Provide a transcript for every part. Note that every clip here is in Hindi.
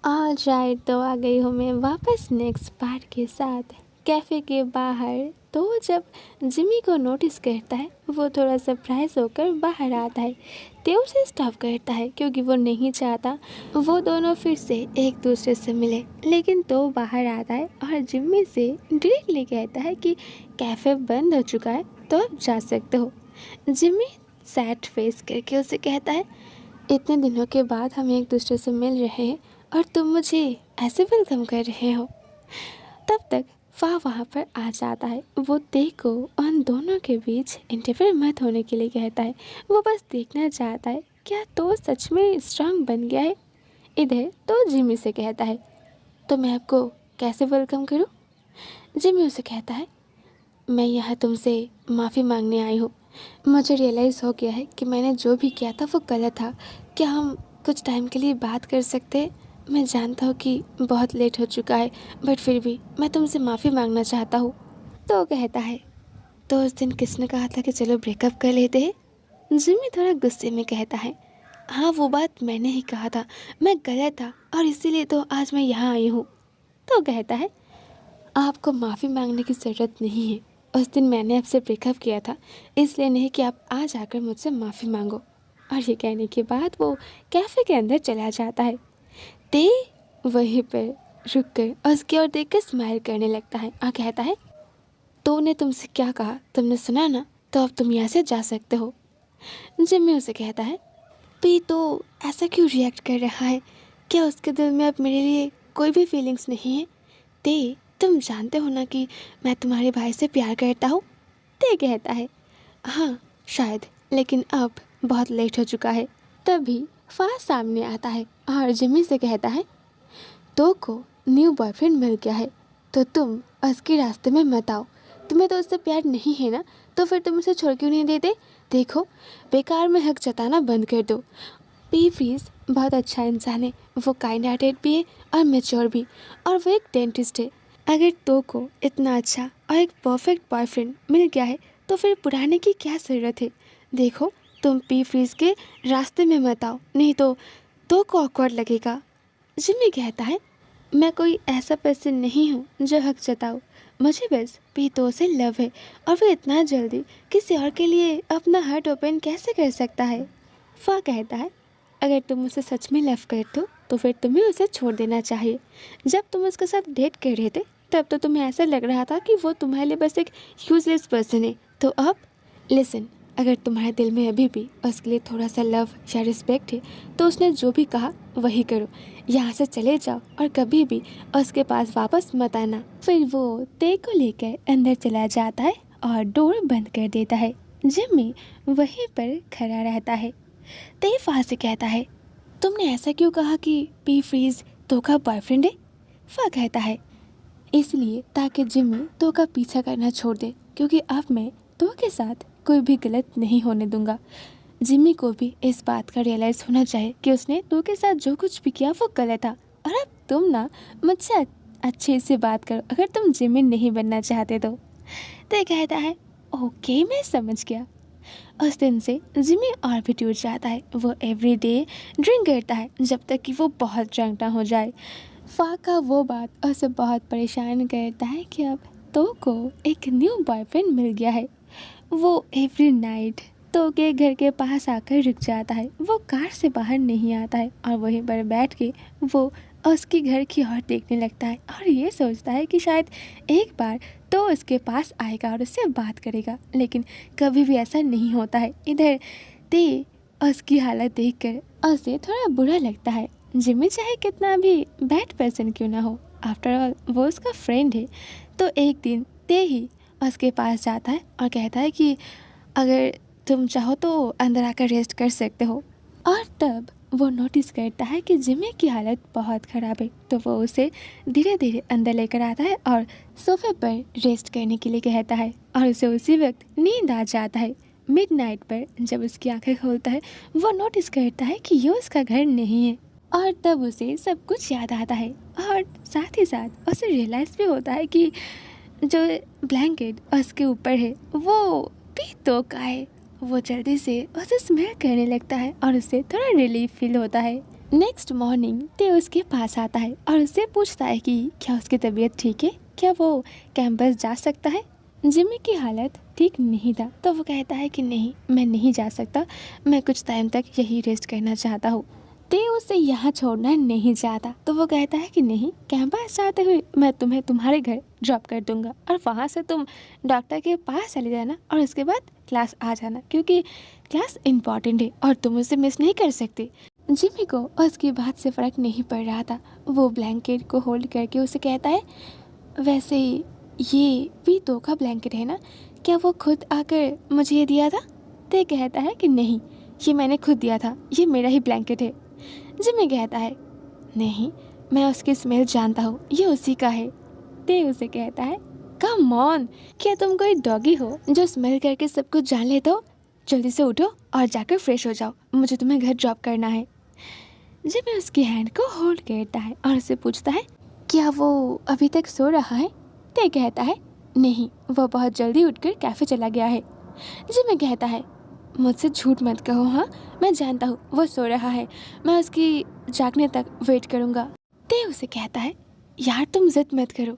ऑलराइट, तो आ गई हूँ मैं वापस नेक्स्ट पार्ट के साथ कैफ़े के बाहर। तो जब जिमी को नोटिस करता है वो थोड़ा सरप्राइज होकर बाहर आता है। ते उसे स्टॉप करता है क्योंकि वो नहीं चाहता वो दोनों फिर से एक दूसरे से मिले। लेकिन तो बाहर आता है और जिमी से डायरेक्टली कहता है कि कैफ़े बंद हो चुका है तो आप जा सकते हो। जिमी सैड फेस करके उसे कहता है, इतने दिनों के बाद हम एक दूसरे से मिल रहे हैं और तुम मुझे ऐसे वेलकम कर रहे हो। तब तक फा वहाँ पर आ जाता है। वो ते को उन दोनों के बीच इंटरफेयर मत होने के लिए कहता है। वो बस देखना चाहता है क्या तो सच में स्ट्रांग बन गया है। इधर तो जिमी से कहता है, तो मैं आपको कैसे वेलकम करूँ। जिमी उसे कहता है, मैं यहाँ तुमसे माफ़ी मांगने आई हूँ। मुझे रियलाइज़ हो गया है कि मैंने जो भी किया था वो गलत था। क्या हम कुछ टाइम के लिए बात कर सकते हैं? मैं जानता हूँ कि बहुत लेट हो चुका है, बट फिर भी मैं तुमसे माफ़ी मांगना चाहता हूँ। तो कहता है, तो उस दिन किसने कहा था कि चलो ब्रेकअप कर लेते हैं। जिमी थोड़ा गुस्से में कहता है, हाँ वो बात मैंने ही कहा था, मैं गलत था और इसीलिए तो आज मैं यहाँ आई हूँ। तो कहता है, आपको माफ़ी मांगने की ज़रूरत नहीं है। उस दिन मैंने आपसे ब्रेकअप किया था, इसलिए नहीं कि आप आज आकर मुझसे माफ़ी मांगो। और ये कहने के बाद वो कैफ़े के अंदर चला जाता है। ते वहीं पर रुक कर उसकी ओर देखकर स्माइल करने लगता है और कहता है, तो ने तुमसे क्या कहा, तुमने सुना ना, तो अब तुम यहाँ से जा सकते हो। जिम्मी उसे कहता है, पी तो ऐसा क्यों रिएक्ट कर रहा है? क्या उसके दिल में अब मेरे लिए कोई भी फीलिंग्स नहीं है? ते, तुम जानते हो ना कि मैं तुम्हारे भाई से प्यार करता हूँ। ते कहता है, हाँ शायद, लेकिन अब बहुत लेट हो चुका है। तभी फास्ट सामने आता है और जिमी से कहता है, तो को न्यू बॉयफ्रेंड मिल गया है तो तुम उसके रास्ते में मत आओ। तुम्हें तो उससे प्यार नहीं है ना, तो फिर तुम उसे छोड़ क्यों नहीं देते? देखो, बेकार में हक जताना बंद कर दो। पी फ्रीज बहुत अच्छा इंसान है, वो काइंड हार्टेड भी है और मैच्योर भी, और वो एक डेंटिस्ट है। अगर तो को इतना अच्छा और एक परफेक्ट बॉयफ्रेंड मिल गया है तो फिर पुराने की क्या ज़रूरत है। देखो, तुम पी फ्रीज के रास्ते में मत आओ, नहीं तो को ऑकवर्ड लगेगा। जिम्मी कहता है, मैं कोई ऐसा पर्सन नहीं हूँ जो हक जताऊँ। मुझे बस पीतो से लव है और वो इतना जल्दी किसी और के लिए अपना हार्ट ओपन कैसे कर सकता है। फा कहता है, अगर तुम उसे सच में लव करते हो तो फिर तुम्हें उसे छोड़ देना चाहिए। जब तुम उसके साथ डेट कर रहे थे तब तो तुम्हें ऐसा लग रहा था कि वो तुम्हारे लिए बस एक यूजलेस पर्सन है। तो अब लिसन, अगर तुम्हारे दिल में अभी भी उसके लिए थोड़ा सा लव या रिस्पेक्ट है तो उसने जो भी कहा वही करो। यहाँ से चले जाओ और कभी भी उसके पास वापस मत आना। फिर वो ते को लेकर अंदर चला जाता है और डोर बंद कर देता है। जिम्मी वहीं पर खड़ा रहता है। ते फा से कहता है, तुमने ऐसा क्यों कहा कि पी फ्रीज तो का बॉयफ्रेंड है? फा कहता है, इसलिए ताकि जिम्मी तो का पीछा करना छोड़ दे, क्योंकि अब मैं तो के साथ कोई भी गलत नहीं होने दूंगा। जिम्मी को भी इस बात का रियलाइज़ होना चाहिए कि उसने तो के साथ जो कुछ भी किया वो गलत था। और अब तुम ना मुझसे अच्छे से बात करो अगर तुम जिम्मी नहीं बनना चाहते तो। कहता है, ओके मैं समझ गया। उस दिन से जिम्मी और भी टूट जाता है। वो एवरी डे ड्रिंक करता है जब तक कि वो बहुत ड्रंक ना हो जाए। फा का वो बात उसे बहुत परेशान करता है कि अब तो को एक न्यू बॉयफ्रेंड मिल गया है। वो एवरी नाइट तो के घर के पास आकर रुक जाता है। वो कार से बाहर नहीं आता है और वहीं पर बैठ के वो उसके घर की ओर देखने लगता है और ये सोचता है कि शायद एक बार तो उसके पास आएगा और उससे बात करेगा, लेकिन कभी भी ऐसा नहीं होता है। इधर ते उसकी हालत देखकर उसे थोड़ा बुरा लगता है। जिम्मी चाहे कितना भी बैड पर्सन क्यों ना हो, आफ्टर ऑल वो उसका फ्रेंड है। तो एक दिन ते ही उसके पास जाता है और कहता है कि अगर तुम चाहो तो अंदर आकर रेस्ट कर सकते हो। और तब वो नोटिस करता है कि जिम्मी की हालत बहुत ख़राब है, तो वो उसे धीरे धीरे अंदर लेकर आता है और सोफे पर रेस्ट करने के लिए कहता है और उसे उसी वक्त नींद आ जाता है। मिडनाइट पर जब उसकी आंखें खोलता है वो नोटिस करता है कि ये उसका घर नहीं है और तब उसे सब कुछ याद आता है और साथ ही साथ उसे रियलाइज़ भी होता है कि जो ब्लैंकेट उसके ऊपर है वो पीतो का है। वो जल्दी से उसे स्मेल करने लगता है और उसे थोड़ा रिलीफ फील होता है। नेक्स्ट मॉर्निंग ते उसके पास आता है और उससे पूछता है कि क्या उसकी तबीयत ठीक है, क्या वो कैंपस जा सकता है। जिमी की हालत ठीक नहीं था तो वो कहता है कि नहीं, मैं नहीं जा सकता, मैं कुछ टाइम तक यही रेस्ट करना चाहता हूँ। ते उसे यहाँ छोड़ना नहीं चाहता तो वो कहता है कि नहीं, कैंपस जाते हुए मैं तुम्हें तुम्हारे घर ड्रॉप कर दूंगा और वहाँ से तुम डॉक्टर के पास चले जाना और उसके बाद क्लास आ जाना, क्योंकि क्लास इम्पॉर्टेंट है और तुम उसे मिस नहीं कर सकते। जिमी को उसकी बात से फ़र्क नहीं पड़ रहा था। वो ब्लैंकेट को होल्ड करके उसे कहता है, वैसे ये भी तो का ब्लैंकेट है ना, क्या वो खुद आकर मुझे ये दिया था? ते कहता है कि नहीं, ये मैंने खुद दिया था, ये मेरा ही ब्लैंकेट है। जिमी कहता है नहीं, मैं उसकी स्मेल जानता हूँ, ये उसी का है। ते उसे कहता है कम ऑन, क्या तुम कोई डॉगी हो जो स्मेल करके सब कुछ जान लेते हो? जल्दी से उठो और जाकर फ्रेश हो जाओ, मुझे तुम्हें घर ड्रॉप करना है। जिमी उसकी हैंड को होल्ड करता है और उससे पूछता है क्या वो अभी तक सो रहा है? ते कहता है नहीं, वो बहुत जल्दी उठकर कैफ़े चला गया है। जिमी कहता है मुझसे झूठ मत कहो, हाँ मैं जानता हूँ वो सो रहा है, मैं उसकी जागने तक वेट करूँगा। ते उसे कहता है यार तुम जिद मत करो,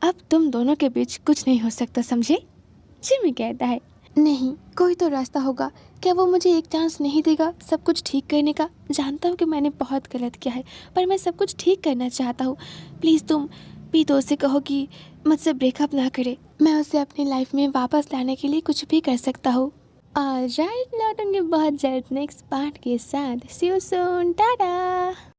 अब तुम दोनों के बीच कुछ नहीं हो सकता, समझे? जिमी कहता है नहीं, कोई तो रास्ता होगा, क्या वो मुझे एक चांस नहीं देगा सब कुछ ठीक करने का? जानता हूँ कि मैंने बहुत गलत किया है, पर मैं सब कुछ ठीक करना चाहता हूँ। प्लीज़ तुम भी तो उसे कहो कि मुझसे ब्रेकअप ना करे, मैं उसे अपनी लाइफ में वापस लाने के लिए कुछ भी कर सकता हूँ। ऑलराइट, लौटूंगी बहुत जल्द नेक्स्ट पार्ट के साथ। सी यू सून, टाटा।